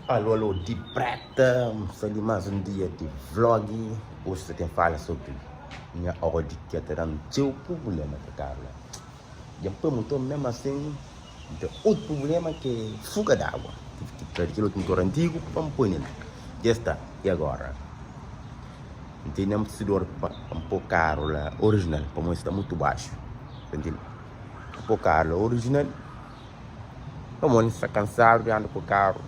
Alô, alô, de prata, ali mais um dia de vlog. Hoje você tem fala sobre minha Audi que terá um seu problema com a Carla. E depois mudou mesmo assim, tem outro problema que é fuga d'água. Tive que trazer aquele outro motor antigo para me pôr nele. Já está, e agora? Tem um amortecedor para pôr carro lá, original, para mim está muito baixo. Entendeu? Pôr carro original, para mim está cansado de andar com o carro.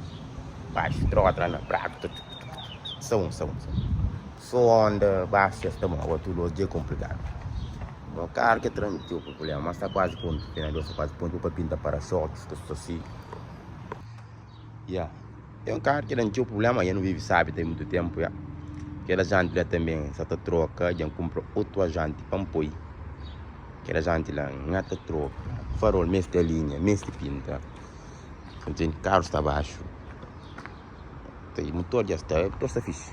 Baixo, trota na praia, só onda baixa, estamos a tudo hoje é complicado. O carro que transmitiu o problema, mas está quase ponto, está quase ponto para pintar para-choques, que estou assim. É um carro que transmitiu o problema, eu não vive, sabe, tem muito tempo, Aquela jante lá também, se tu troca, já compra outra jante para pôr. Aquela jante lá, não te troca, farol, mês de linha, mês de pinta. Então, o carro está baixo. O motor já está fixe.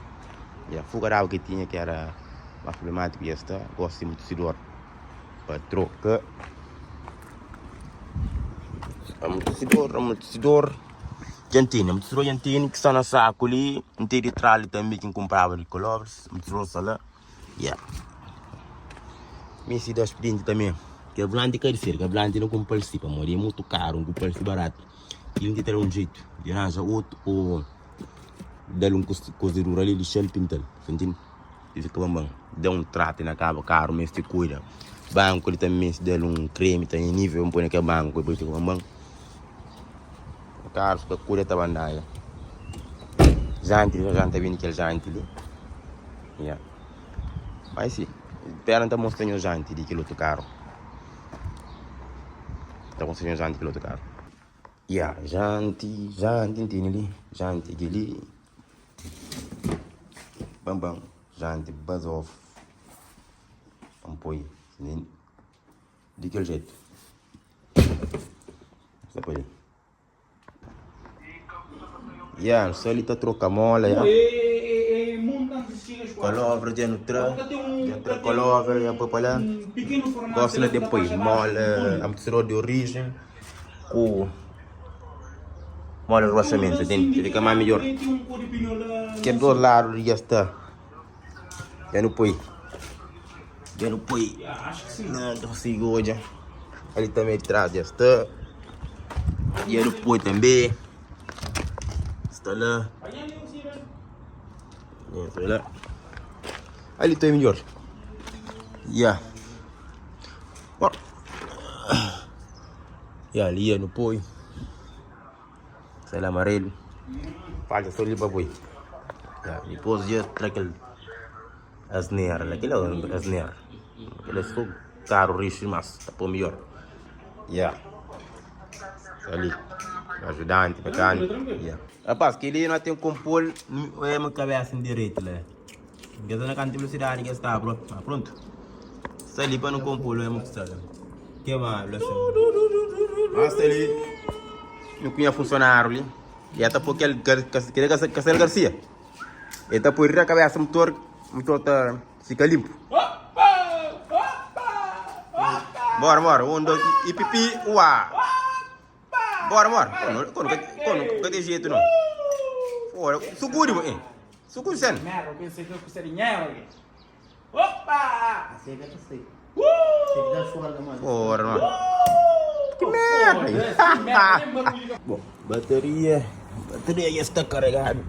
A fuga d'água que tinha, que era mais problemático, já está. Gosto de amortecedor para troca. Amortecedor Gentini, que está na saco ali. Não tem de tralha também que comprava de colores. Amortecedor lá. Minha cidade experiente também. Que é volante de ser, que a volante não compra assim, para morrer, é muito caro, não compra assim barato. E não tem que ter um jeito. E arranja outro ou dá-lhe cozedura ali de shell pintar, entende? E fica bom. Dá um trato na cabo, caro, mas te cuida. Banco ele também se dá um creme, tem nível, põe naquele banco, depois fica bom. O carro fica cuida da bandaia. Jante vindo aquele jante ali. Mas sim, espera então mostrar o jante de aquele outro carro. Está mostrando o jante de aquele outro carro. Jante, entende ali? Jante aquele. Bam, jante, buzz off. Vamos pôr de aquele jeito. Só por aí. Só ele está trocando mola, Colovre, já no tra colovre, já para lá. Gosto de depois, mola, amortecedor de origem, com mola de roçamento, entende? Fica mais melhor. Que do lado já está. Já não põe. Não consigo hoje. Ali também atrás já está. Já não põe também. Está lá. Está lá. Ali está melhor. Ali não põe. Está lá amarelo. Falta só ali para põe. Depois já traga aquele asnear, aquele asnear. Aquele é só caro, rico, mas está por melhor. Ali. Ajudante, mecânico. Rapaz, que ele não tem compor, é uma cabeça direita lá. Que está na canta de velocidade que está pronto. Se ali para não compor, é muito estranho. Que mais? Mas ali não tinha funcionário ali. E até porque ele Castelo Garcia. Ele está por a cabeça, motor está fica limpo. Bora, um, dois, e pipi, uá. Bora. Quando tem jeito não. Fora, seguro, Seguro, sen. Merda, eu pensei que eu precisaria de dinheiro. Opa! Você vai você. Tem que dar fora, mano. Fora, mano. Que merda! Bom, bateria já está carregada.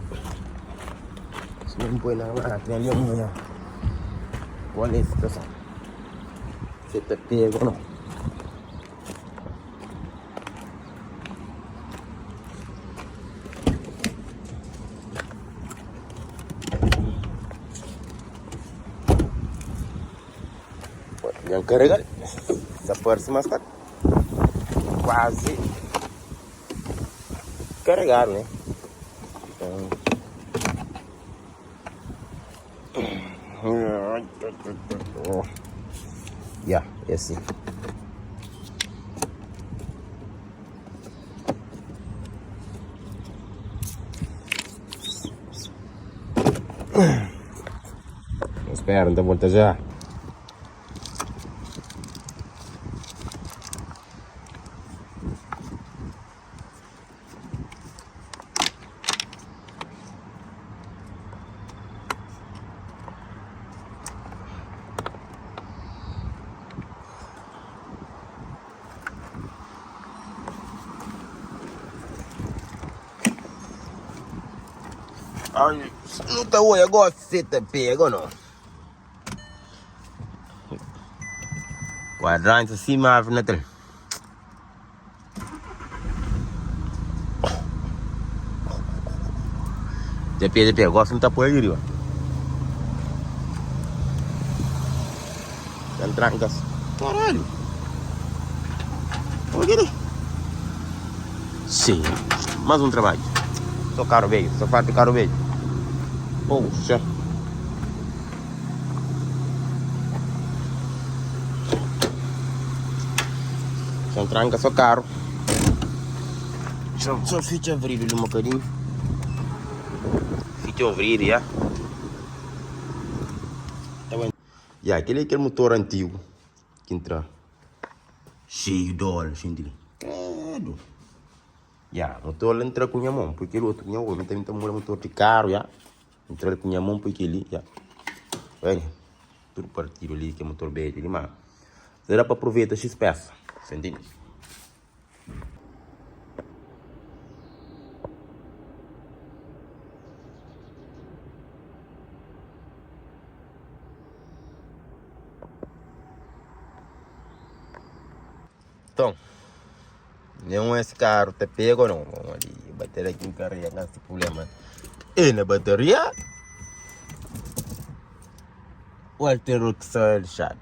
Se não põe na máquina ali, amanhã. Olha a situação. Você está pego ou não? Yang carregar, essa próxima está quase carregar, né? É assim. Espera, não volta já. Ai, não tá oi, agora você tá pega ou não? Quadrante assim, mas não tem. DP, agora você não tá por aí, ó. Tá trancas. Caralho. Olha aqui. Sim, mais um trabalho. Só caro velho, só falta caro velho. Poxa. São tranca, só caro. Só fica a abrir ali um bocadinho. Fica a abrir, já. Tá bem. E aquele motor antigo que entra cheio de óleo, gente. Credo. Ya, motor entra com a mão, porque o outro com a mão, também tem um motor de carro, já. Entra com a mão, porque ele, já. Olha, tudo partido ali, que é motor bege ali, mas será para aproveitar X peça, entende? Então, nenhum esse carro te pega ou não? Vamos ali, bater aqui em carreira, não tem problema. E na bateria, o altero que está lixado.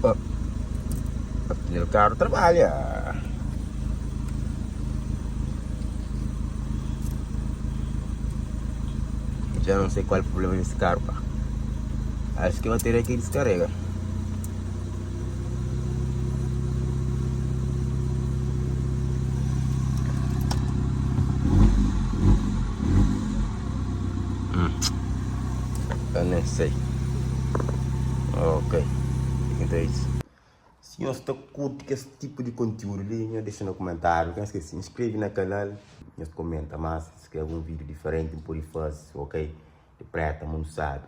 O carro trabalha. Já não sei qual é o problema desse carro, pá. Acho que a bateria aqui descarrega. Eu nem sei. Ok. Então é isso. Se você curte esse tipo de conteúdo, deixa no comentário. Não esqueça, se inscreve no canal. Comenta mais. Se quer algum vídeo diferente, por aí faz, ok? De preta, mundo sabe.